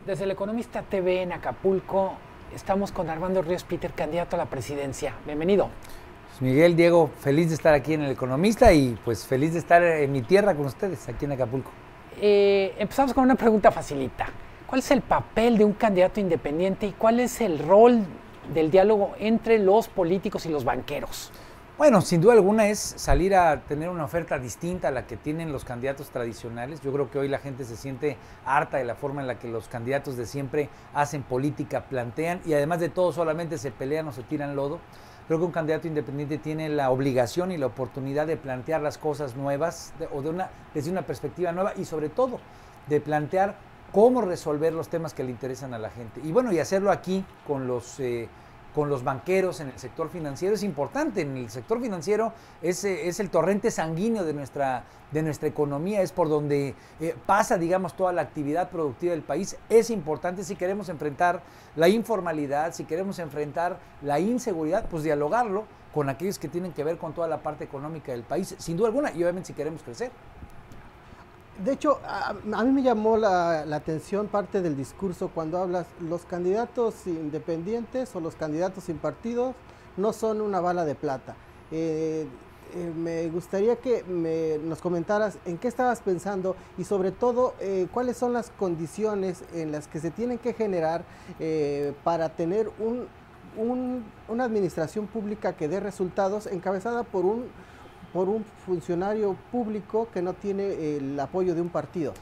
Desde El Economista TV en Acapulco, estamos con Armando Ríos Peter, candidato a la presidencia. Bienvenido. Pues Miguel, Diego, feliz de estar aquí en El Economista y pues feliz de estar en mi tierra con ustedes, aquí en Acapulco. Empezamos con una pregunta facilita. ¿Cuál es el papel de un candidato independiente y cuál es el rol del diálogo entre los políticos y los banqueros? Bueno, sin duda alguna es salir a tener una oferta distinta a la que tienen los candidatos tradicionales. Yo creo que hoy la gente se siente harta de la forma en la que los candidatos de siempre hacen política, plantean y además de todo solamente se pelean o se tiran lodo. Creo que un candidato independiente tiene la obligación y la oportunidad de plantear las cosas nuevas desde una perspectiva nueva y sobre todo de plantear cómo resolver los temas que le interesan a la gente. Y bueno, y hacerlo aquí con los banqueros en el sector financiero es importante. En el sector financiero es el torrente sanguíneo de nuestra economía, es por donde pasa, digamos, toda la actividad productiva del país. Es importante si queremos enfrentar la informalidad, si queremos enfrentar la inseguridad, pues dialogarlo con aquellos que tienen que ver con toda la parte económica del país, sin duda alguna, y obviamente si queremos crecer. De hecho, a mí me llamó la atención parte del discurso cuando hablas, los candidatos independientes o los candidatos sin partidos no son una bala de plata. Me gustaría que nos comentaras en qué estabas pensando y sobre todo cuáles son las condiciones en las que se tienen que generar para tener una administración pública que dé resultados encabezada por un funcionario público que no tiene el apoyo de un partido.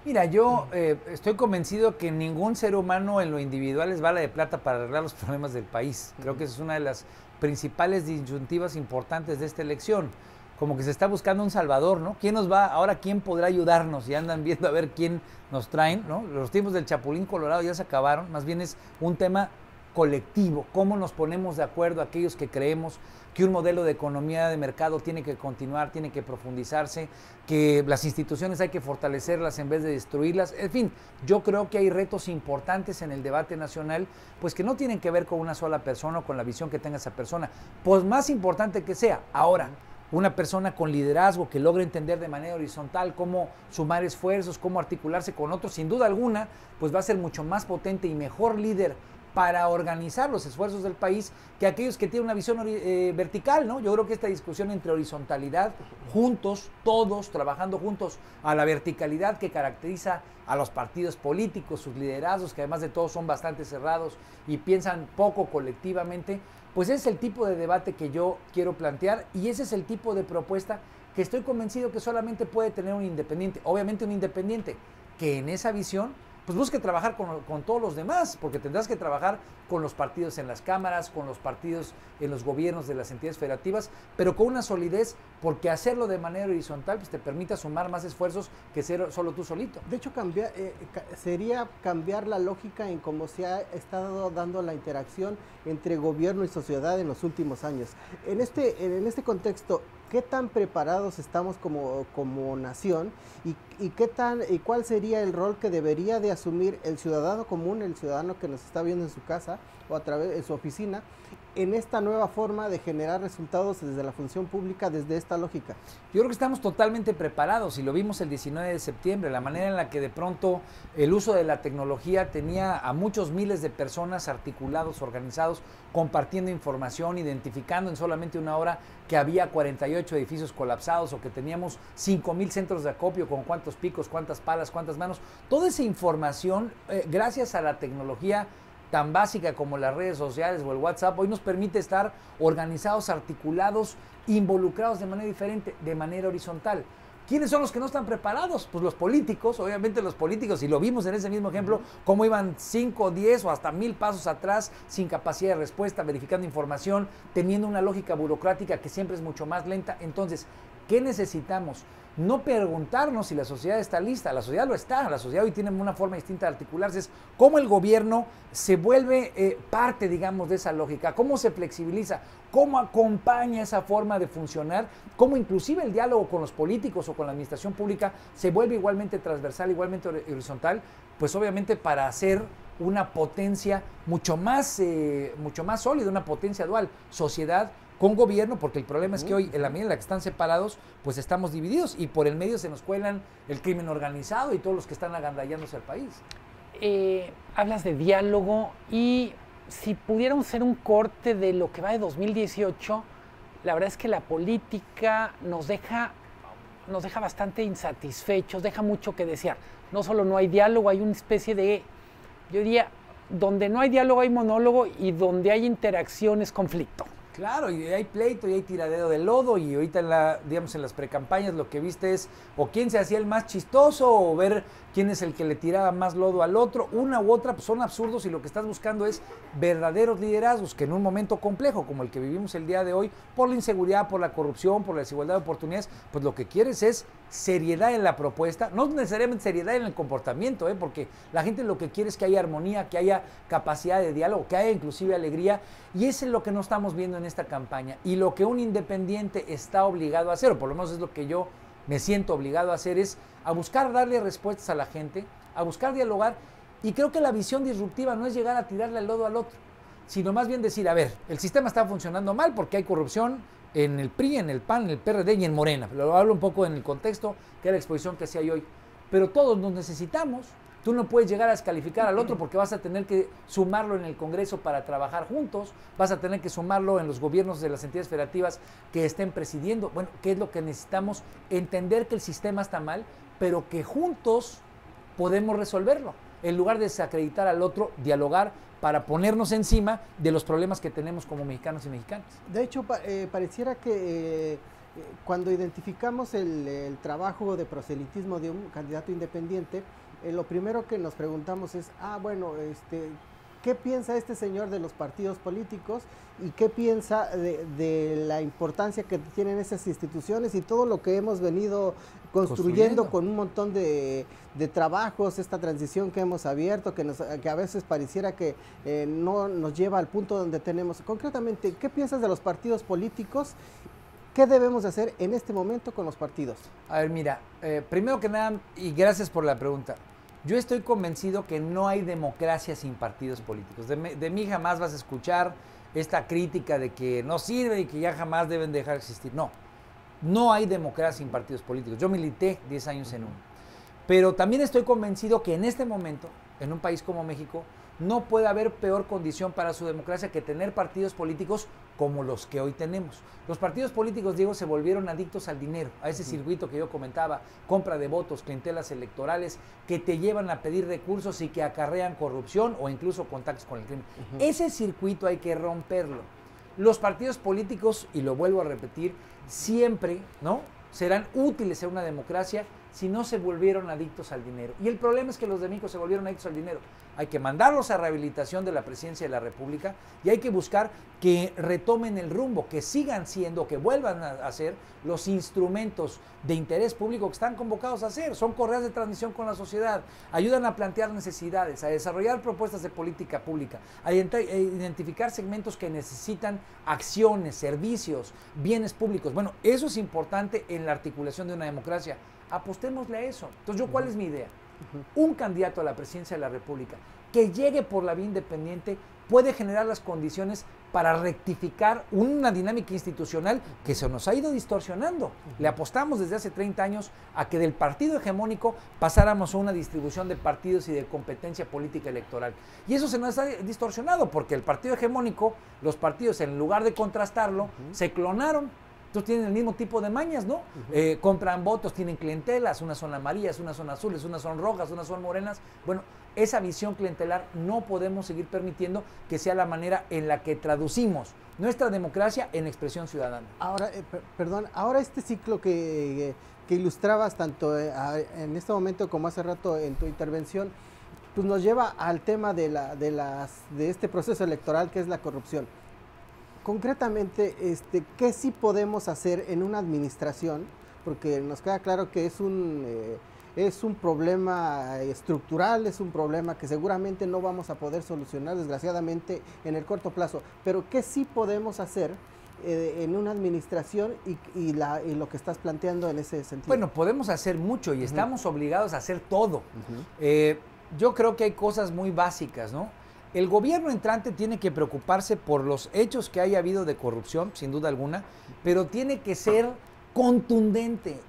Mira, yo estoy convencido que ningún ser humano en lo individual es bala de plata para arreglar los problemas del país. Creo que esa es una de las principales disyuntivas importantes de esta elección. Como que se está buscando un salvador, ¿no? ¿Quién nos va? Ahora, ¿quién podrá ayudarnos? Y andan viendo a ver quién nos traen, ¿no? Los tiempos del Chapulín Colorado ya se acabaron. Más bien es un tema colectivo. ¿Cómo nos ponemos de acuerdo aquellos que creemos que un modelo de economía de mercado tiene que continuar, tiene que profundizarse, que las instituciones hay que fortalecerlas en vez de destruirlas? En fin, yo creo que hay retos importantes en el debate nacional, pues que no tienen que ver con una sola persona o con la visión que tenga esa persona. Pues más importante que sea, ahora, una persona con liderazgo que logre entender de manera horizontal cómo sumar esfuerzos, cómo articularse con otros, sin duda alguna, pues va a ser mucho más potente y mejor líder para organizar los esfuerzos del país que aquellos que tienen una visión vertical, ¿no? Yo creo que esta discusión entre horizontalidad, juntos, todos, trabajando juntos a la verticalidad que caracteriza a los partidos políticos, sus liderazgos, que además de todo son bastante cerrados y piensan poco colectivamente, pues ese es el tipo de debate que yo quiero plantear y ese es el tipo de propuesta que estoy convencido que solamente puede tener un independiente. Obviamente un independiente que en esa visión pues busque trabajar con todos los demás, porque tendrás que trabajar con los partidos en las cámaras, con los partidos en los gobiernos de las entidades federativas, pero con una solidez, porque hacerlo de manera horizontal pues te permite sumar más esfuerzos que ser solo tú solito. De hecho, sería cambiar la lógica en cómo se ha estado dando la interacción entre gobierno y sociedad en los últimos años. En este contexto, ¿qué tan preparados estamos como nación y cuál sería el rol que debería de asumir el ciudadano común, el ciudadano que nos está viendo en su casa o a través de su oficina, en esta nueva forma de generar resultados desde la función pública, desde esta lógica? Yo creo que estamos totalmente preparados y lo vimos el 19 de septiembre, la manera en la que de pronto el uso de la tecnología tenía a muchos miles de personas articulados, organizados, compartiendo información, identificando en solamente una hora que había 48 edificios colapsados o que teníamos 5,000 centros de acopio con cuántos picos, cuántas palas, cuántas manos. Toda esa información, gracias a la tecnología tan básica como las redes sociales o el WhatsApp, hoy nos permite estar organizados, articulados, involucrados de manera diferente, de manera horizontal. ¿Quiénes son los que no están preparados? Pues los políticos, obviamente los políticos, y lo vimos en ese mismo ejemplo, cómo iban 5, 10 o hasta 1000 pasos atrás, sin capacidad de respuesta, verificando información, teniendo una lógica burocrática que siempre es mucho más lenta. Entonces, ¿qué necesitamos? No preguntarnos si la sociedad está lista, la sociedad lo está, la sociedad hoy tiene una forma distinta de articularse, es cómo el gobierno se vuelve parte, digamos, de esa lógica, cómo se flexibiliza, cómo acompaña esa forma de funcionar, cómo inclusive el diálogo con los políticos o con la administración pública se vuelve igualmente transversal, igualmente horizontal, pues obviamente para hacer una potencia mucho más sólida, una potencia dual, sociedad con gobierno, porque el problema es que hoy, en la medida en la que están separados, pues estamos divididos y por el medio se nos cuelan el crimen organizado y todos los que están agandallándose al país. hablas de diálogo y si pudiéramos hacer un corte de lo que va de 2018, la verdad es que la política nos deja bastante insatisfechos, deja mucho que desear. No solo no hay diálogo, hay una especie de, yo diría, donde no hay diálogo hay monólogo y donde hay interacción es conflicto. Claro, y hay pleito y hay tiradero de lodo y ahorita digamos en las precampañas lo que viste es o quién se hacía el más chistoso o ver quién es el que le tiraba más lodo al otro, una u otra pues son absurdos y lo que estás buscando es verdaderos liderazgos que en un momento complejo como el que vivimos el día de hoy, por la inseguridad, por la corrupción, por la desigualdad de oportunidades, pues lo que quieres es seriedad en la propuesta, no necesariamente seriedad en el comportamiento, porque la gente lo que quiere es que haya armonía, que haya capacidad de diálogo, que haya inclusive alegría, y eso es lo que no estamos viendo en esta campaña, y lo que un independiente está obligado a hacer, o por lo menos es lo que yo me siento obligado a hacer, es a buscar darle respuestas a la gente, a buscar dialogar, y creo que la visión disruptiva no es llegar a tirarle el lodo al otro, sino más bien decir, a ver, el sistema está funcionando mal porque hay corrupción, en el PRI, en el PAN, en el PRD y en Morena. Lo hablo un poco en el contexto que es la exposición que hacía hoy. Pero todos nos necesitamos. Tú no puedes llegar a descalificar al otro porque vas a tener que sumarlo en el Congreso para trabajar juntos, vas a tener que sumarlo en los gobiernos de las entidades federativas que estén presidiendo. Bueno, ¿qué es lo que necesitamos? Entender que el sistema está mal, pero que juntos podemos resolverlo. En lugar de desacreditar al otro, dialogar para ponernos encima de los problemas que tenemos como mexicanos y mexicanas. De hecho, pareciera que cuando identificamos el trabajo de proselitismo de un candidato independiente, lo primero que nos preguntamos es, ¿qué piensa este señor de los partidos políticos y qué piensa de la importancia que tienen esas instituciones y todo lo que hemos venido construyendo con un montón de trabajos, esta transición que hemos abierto, que a veces pareciera que no nos lleva al punto donde tenemos? Concretamente, ¿qué piensas de los partidos políticos? ¿Qué debemos hacer en este momento con los partidos? A ver, mira, primero que nada, y gracias por la pregunta, yo estoy convencido que no hay democracia sin partidos políticos. De mí jamás vas a escuchar esta crítica de que no sirve y que ya jamás deben dejar de existir. No hay democracia sin partidos políticos. Yo milité 10 años en uno. Pero también estoy convencido que en este momento, en un país como México, no puede haber peor condición para su democracia que tener partidos políticos como los que hoy tenemos. Los partidos políticos, Diego, se volvieron adictos al dinero, a ese circuito que yo comentaba, compra de votos, clientelas electorales, que te llevan a pedir recursos y que acarrean corrupción o incluso contactos con el crimen. Ese circuito hay que romperlo. Los partidos políticos, y lo vuelvo a repetir, siempre, ¿no?, serán útiles en una democracia si no se volvieron adictos al dinero. Y el problema es que los de México se volvieron adictos al dinero. Hay que mandarlos a rehabilitación de la presidencia de la República y hay que buscar que retomen el rumbo, que sigan siendo, que vuelvan a ser los instrumentos de interés público que están convocados a hacer. Son correas de transmisión con la sociedad, ayudan a plantear necesidades, a desarrollar propuestas de política pública, a identificar segmentos que necesitan acciones, servicios, bienes públicos. Bueno, eso es importante en la articulación de una democracia. Apostémosle a eso. Entonces, ¿cuál es mi idea? Un candidato a la presidencia de la República que llegue por la vía independiente puede generar las condiciones para rectificar una dinámica institucional que se nos ha ido distorsionando. Le apostamos desde hace 30 años a que del partido hegemónico pasáramos a una distribución de partidos y de competencia política electoral. Y eso se nos ha distorsionado porque el partido hegemónico, los partidos en lugar de contrastarlo, se clonaron. Entonces tienen el mismo tipo de mañas, ¿no? Compran votos, tienen clientelas, unas son amarillas, unas son azules, unas son rojas, unas son morenas. Bueno, esa visión clientelar no podemos seguir permitiendo que sea la manera en la que traducimos nuestra democracia en expresión ciudadana. Ahora, ahora este ciclo que ilustrabas tanto en este momento como hace rato en tu intervención, pues nos lleva al tema de este proceso electoral que es la corrupción. Concretamente, ¿qué sí podemos hacer en una administración? Porque nos queda claro que es un problema estructural, es un problema que seguramente no vamos a poder solucionar, desgraciadamente, en el corto plazo. Pero ¿qué sí podemos hacer en una administración y lo que estás planteando en ese sentido? Bueno, podemos hacer mucho y estamos obligados a hacer todo. Yo creo que hay cosas muy básicas, ¿no? El gobierno entrante tiene que preocuparse por los hechos que haya habido de corrupción, sin duda alguna, pero tiene que ser contundente,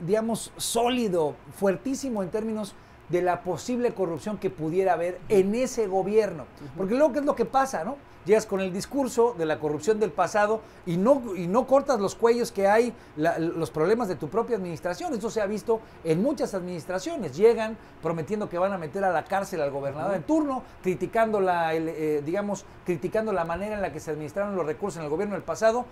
digamos, sólido, fuertísimo en términos de la posible corrupción que pudiera haber en ese gobierno. Porque luego, ¿qué es lo que pasa, no? Llegas con el discurso de la corrupción del pasado y no cortas los cuellos que hay, los problemas de tu propia administración. Eso se ha visto en muchas administraciones. Llegan prometiendo que van a meter a la cárcel al gobernador en turno, criticando criticando la manera en la que se administraron los recursos en el gobierno del pasado,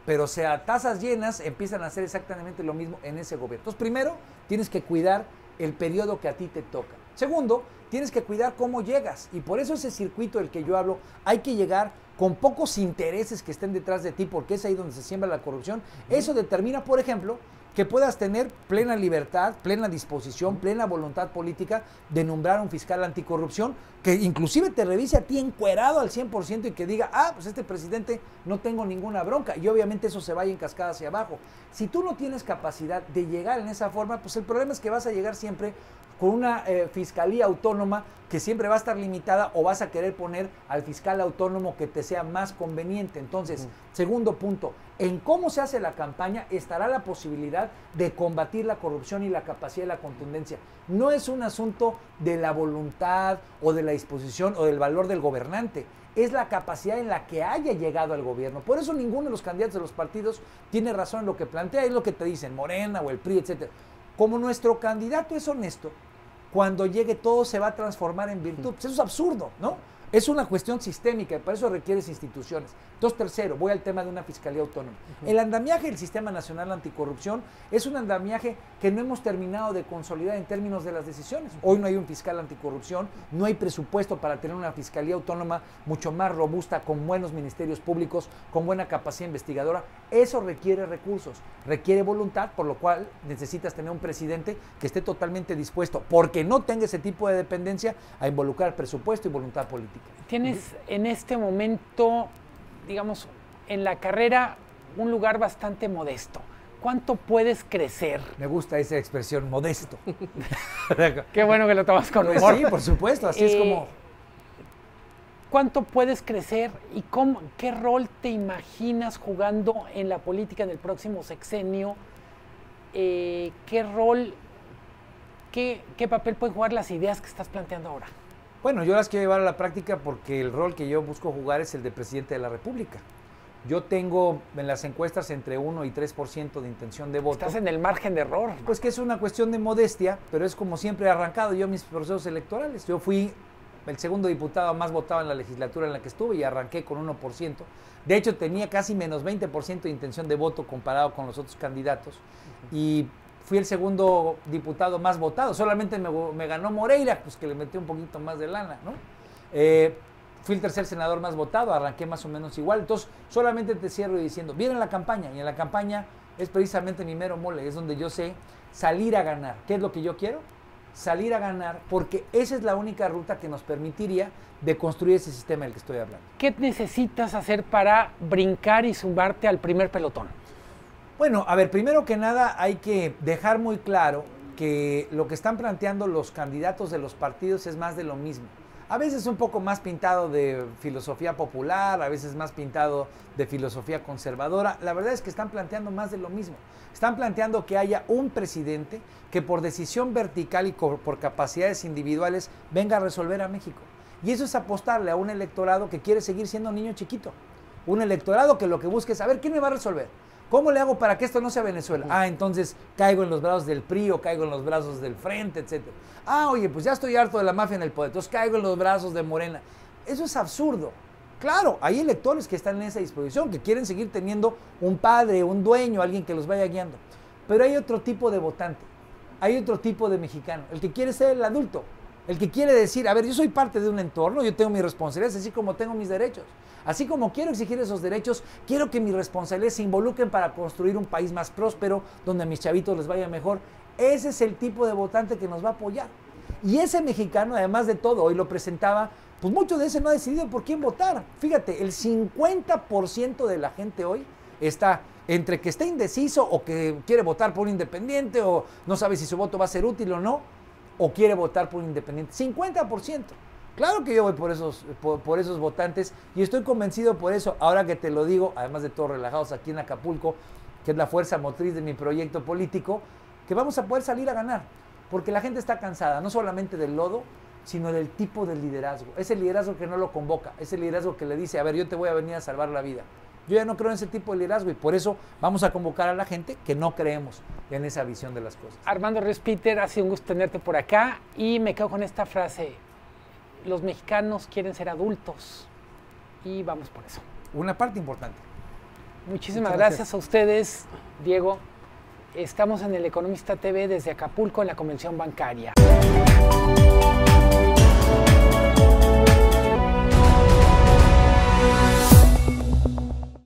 pero a tazas llenas empiezan a hacer exactamente lo mismo en ese gobierno. Entonces, primero, tienes que cuidar el periodo que a ti te toca. Segundo, tienes que cuidar cómo llegas, y por eso ese circuito del que yo hablo, hay que llegar con pocos intereses que estén detrás de ti, porque es ahí donde se siembra la corrupción. Eso determina, por ejemplo, que puedas tener plena libertad, plena disposición, plena voluntad política de nombrar un fiscal anticorrupción, que inclusive te revise a ti encuerado al 100% y que diga, pues este presidente no tengo ninguna bronca, y obviamente eso se vaya en cascada hacia abajo. Si tú no tienes capacidad de llegar en esa forma, pues el problema es que vas a llegar siempre con una fiscalía autónoma que siempre va a estar limitada, o vas a querer poner al fiscal autónomo que te sea más conveniente. Entonces, segundo punto, en cómo se hace la campaña estará la posibilidad de combatir la corrupción y la capacidad de la contundencia. No es un asunto de la voluntad o de la disposición o del valor del gobernante, es la capacidad en la que haya llegado al gobierno. Por eso ninguno de los candidatos de los partidos tiene razón en lo que plantea, es lo que te dicen, Morena o el PRI, etcétera. Como nuestro candidato es honesto, cuando llegue todo se va a transformar en virtud. Pues eso es absurdo, ¿no? Es una cuestión sistémica y para eso requieres instituciones. Entonces, tercero, voy al tema de una fiscalía autónoma. El andamiaje del Sistema Nacional Anticorrupción es un andamiaje que no hemos terminado de consolidar en términos de las decisiones. Hoy no hay un fiscal anticorrupción, no hay presupuesto para tener una fiscalía autónoma mucho más robusta, con buenos ministerios públicos, con buena capacidad investigadora. Eso requiere recursos, requiere voluntad, por lo cual necesitas tener un presidente que esté totalmente dispuesto, porque no tenga ese tipo de dependencia, a involucrar presupuesto y voluntad política. Tienes en este momento, digamos, en la carrera un lugar bastante modesto. ¿Cuánto puedes crecer? Me gusta esa expresión, modesto. Qué bueno que lo tomas con humor. Sí, por supuesto, así es como... ¿Cuánto puedes crecer y qué rol te imaginas jugando en la política en el próximo sexenio? ¿Qué papel pueden jugar las ideas que estás planteando ahora? Bueno, yo las quiero llevar a la práctica porque el rol que yo busco jugar es el de presidente de la República. Yo tengo en las encuestas entre 1 y 3% de intención de voto. Estás en el margen de error. Pues que es una cuestión de modestia, pero es como siempre he arrancado yo mis procesos electorales. Yo fui el segundo diputado más votado en la legislatura en la que estuve y arranqué con 1%. De hecho, tenía casi menos 20% de intención de voto comparado con los otros candidatos. Y fui el segundo diputado más votado. Solamente me ganó Moreira, pues que le metí un poquito más de lana, ¿no? Fui el tercer senador más votado, arranqué más o menos igual. Entonces, solamente te cierro diciendo, viene la campaña, y en la campaña es precisamente mi mero mole, es donde yo sé salir a ganar. ¿Qué es lo que yo quiero? Salir a ganar, porque esa es la única ruta que nos permitiría de construir ese sistema del que estoy hablando. ¿Qué necesitas hacer para brincar y sumarte al primer pelotón? Bueno, a ver, primero que nada hay que dejar muy claro que lo que están planteando los candidatos de los partidos es más de lo mismo. A veces un poco más pintado de filosofía popular, a veces más pintado de filosofía conservadora. La verdad es que están planteando más de lo mismo. Están planteando que haya un presidente que por decisión vertical y por capacidades individuales venga a resolver a México. Y eso es apostarle a un electorado que quiere seguir siendo un niño chiquito. Un electorado que lo que busca es saber quién me va a resolver. ¿Cómo le hago para que esto no sea Venezuela? Entonces caigo en los brazos del PRI o caigo en los brazos del Frente, etc. Oye, pues ya estoy harto de la mafia en el poder, entonces caigo en los brazos de Morena. Eso es absurdo. Claro, hay electores que están en esa disposición, que quieren seguir teniendo un padre, un dueño, alguien que los vaya guiando. Pero hay otro tipo de votante, hay otro tipo de mexicano, el que quiere ser el adulto, el que quiere decir, a ver, yo soy parte de un entorno, yo tengo mis responsabilidades, así como tengo mis derechos. Así como quiero exigir esos derechos, quiero que mis responsabilidades se involucren para construir un país más próspero, donde a mis chavitos les vaya mejor. Ese es el tipo de votante que nos va a apoyar. Y ese mexicano, además de todo, hoy lo presentaba, pues mucho de ese no ha decidido por quién votar. Fíjate, el 50% de la gente hoy está entre que está indeciso o que quiere votar por un independiente o no sabe si su voto va a ser útil o no, o quiere votar por un independiente. 50%. Claro que yo voy por esos votantes y estoy convencido por eso, ahora que te lo digo, además de todos relajados aquí en Acapulco, que es la fuerza motriz de mi proyecto político, que vamos a poder salir a ganar. porque la gente está cansada, no solamente del lodo, sino del tipo de liderazgo. Ese liderazgo que no lo convoca, ese liderazgo que le dice, a ver, yo te voy a venir a salvar la vida. Yo ya no creo en ese tipo de liderazgo y por eso vamos a convocar a la gente que no creemos en esa visión de las cosas. Armando Ríos Peter, ha sido un gusto tenerte por acá y me quedo con esta frase: los mexicanos quieren ser adultos y vamos por eso. Una parte importante. Muchísimas gracias a ustedes, Diego. Estamos en El Economista TV desde Acapulco en la Convención Bancaria.